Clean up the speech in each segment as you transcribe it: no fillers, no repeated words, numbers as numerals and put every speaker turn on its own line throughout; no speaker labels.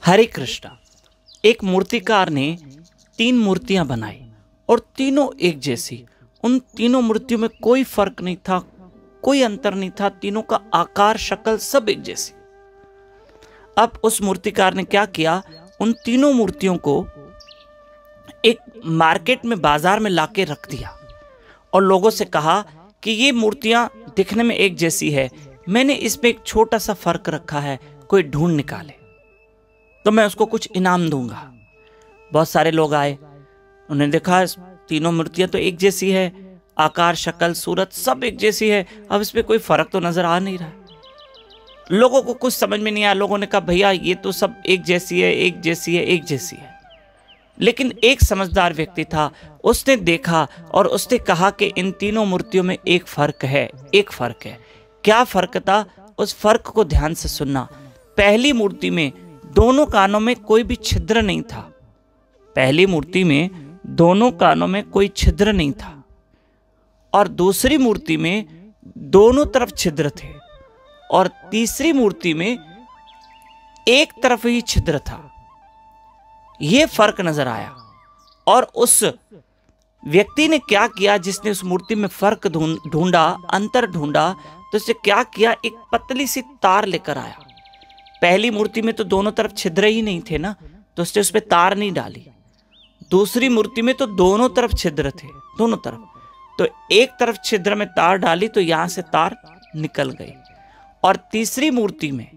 हरे कृष्णा। एक मूर्तिकार ने 3 मूर्तियां बनाई और तीनों एक जैसी। उन तीनों मूर्तियों में कोई फर्क नहीं था, कोई अंतर नहीं था। तीनों का आकार, शक्ल सब एक जैसी। अब उस मूर्तिकार ने क्या किया, उन तीनों मूर्तियों को एक मार्केट में, बाजार में लाके रख दिया और लोगों से कहा कि ये मूर्तियां दिखने में एक जैसी है, मैंने इसमें एक छोटा सा फर्क रखा है, कोई ढूंढ निकाले तो मैं उसको कुछ इनाम दूंगा। बहुत सारे लोग आए, उन्होंने देखा तीनों मूर्तियां तो एक जैसी है, आकार, शक्ल, सूरत सब एक जैसी है, अब इसमें कोई फर्क तो नजर आ नहीं रहा। लोगों को कुछ समझ में नहीं आया। लोगों ने कहा भैया ये तो सब एक जैसी है, एक जैसी है, एक जैसी है। लेकिन एक समझदार व्यक्ति था, उसने देखा और उसने कहा कि इन तीनों मूर्तियों में एक फर्क है, एक फर्क है। क्या फर्क था? उस फर्क को ध्यान से सुनना। पहली मूर्ति में दोनों कानों में कोई भी छिद्र नहीं था। पहली मूर्ति में दोनों कानों में कोई छिद्र नहीं था और दूसरी मूर्ति में दोनों तरफ छिद्र थे और तीसरी मूर्ति में एक तरफ ही छिद्र था। यह फर्क नजर आया और उस व्यक्ति ने क्या किया, जिसने उस मूर्ति में फर्क ढूंढा, अंतर ढूंढा, तो उसने क्या किया, एक पतली सी तार लेकर आया। पहली मूर्ति में तो दोनों तरफ छिद्र ही नहीं थे ना, तो उसने उसमें तार नहीं डाली। दूसरी मूर्ति में तो दोनों तरफ छिद्र थे, दोनों तरफ, तो एक तरफ छिद्र में तार डाली तो यहां से तार निकल गई। और तीसरी मूर्ति में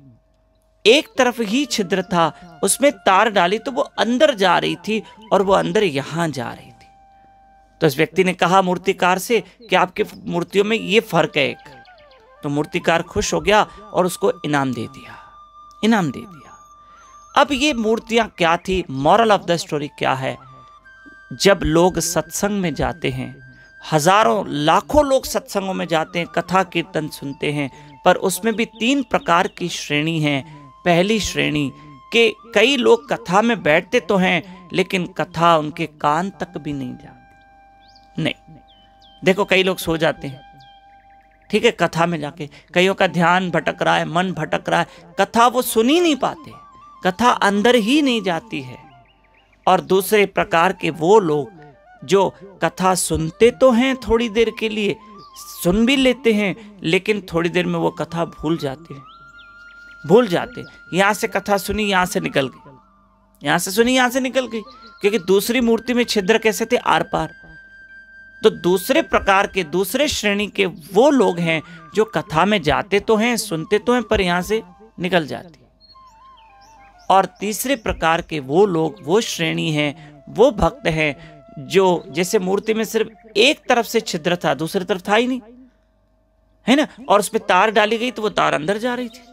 एक तरफ ही छिद्र था, उसमें तार डाली तो वो अंदर जा रही थी और वो अंदर यहां जा रही थी। तो इस व्यक्ति ने कहा मूर्तिकार से कि आपकी मूर्तियों में ये फर्क है एक। तो मूर्तिकार खुश हो गया और उसको इनाम दे दिया, इनाम दे दिया। अब ये मूर्तियां क्या थी? मॉरल ऑफ द स्टोरी क्या है? जब लोग सत्संग में जाते हैं, हजारों लाखों लोग सत्संगों में जाते हैं, कथा कीर्तन सुनते हैं, पर उसमें भी 3 प्रकार की श्रेणी है। पहली श्रेणी के कई लोग कथा में बैठते तो हैं लेकिन कथा उनके कान तक भी नहीं जाती। नहीं, देखो कई लोग सो जाते हैं, ठीक है, कथा में जाके कईयों का ध्यान भटक रहा है, मन भटक रहा है, कथा वो सुन ही नहीं पाते, कथा अंदर ही नहीं जाती है। और दूसरे प्रकार के वो लोग जो कथा सुनते तो हैं, थोड़ी देर के लिए सुन भी लेते हैं, लेकिन थोड़ी देर में वो कथा भूल जाते हैं, भूल जाते। यहां से कथा सुनी, यहां से निकल गई, यहां से सुनी, यहां से निकल गई, क्योंकि दूसरी मूर्ति में छिद्र कैसे थे? आर पार। तो दूसरे प्रकार के, दूसरे श्रेणी के वो लोग हैं जो कथा में जाते तो हैं, सुनते तो हैं, पर यहां से निकल जाती। और तीसरे प्रकार के वो लोग, वो श्रेणी है, वो भक्त हैं जो जैसे मूर्ति में सिर्फ एक तरफ से छिद्र था, दूसरी तरफ था ही नहीं, है ना, और उसमें तार डाली गई तो वो तार अंदर जा रही थी।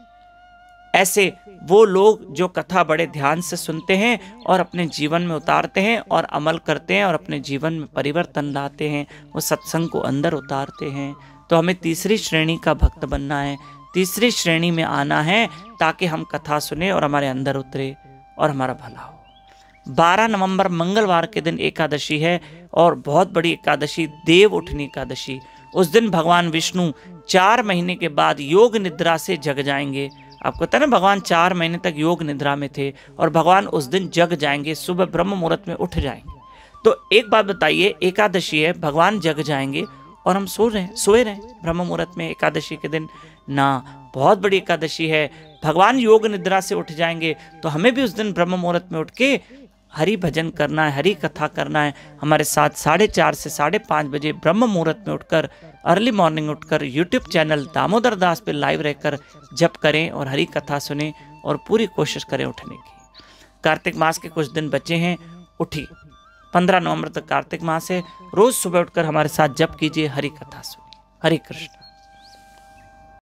ऐसे वो लोग जो कथा बड़े ध्यान से सुनते हैं और अपने जीवन में उतारते हैं और अमल करते हैं और अपने जीवन में परिवर्तन लाते हैं, वो सत्संग को अंदर उतारते हैं। तो हमें तीसरी श्रेणी का भक्त बनना है, तीसरी श्रेणी में आना है, ताकि हम कथा सुने और हमारे अंदर उतरे और हमारा भला हो। 12 नवंबर मंगलवार के दिन एकादशी है और बहुत बड़ी एकादशी, देव उठनी एकादशी। उस दिन भगवान विष्णु 4 महीने के बाद योग निद्रा से जग जाएंगे। आपको पता है ना, भगवान 4 महीने तक योग निद्रा में थे और भगवान उस दिन जग जाएंगे, सुबह ब्रह्म मुहूर्त में उठ जाएंगे। तो एक बात बताइए, एकादशी है, भगवान जग जाएंगे और हम सोए रहे ब्रह्म मुहूर्त में एकादशी के दिन ना। बहुत बड़ी एकादशी है, भगवान योग निद्रा से उठ जाएंगे, तो हमें भी उस दिन ब्रह्म मुहूर्त में उठ के हरि भजन करना है, हरि कथा करना है। हमारे साथ 4:30 से 5:30 बजे ब्रह्म मुहूर्त में उठकर, अर्ली मॉर्निंग उठकर यूट्यूब चैनल दामोदर दास पे लाइव रहकर जप करें और हरि कथा सुने और पूरी कोशिश करें उठने की। कार्तिक मास के कुछ दिन बचे हैं, उठिए। 15 नवंबर तक कार्तिक मास है, रोज सुबह उठकर हमारे साथ जप कीजिए, हरि कथा सुनिए। हरे कृष्ण।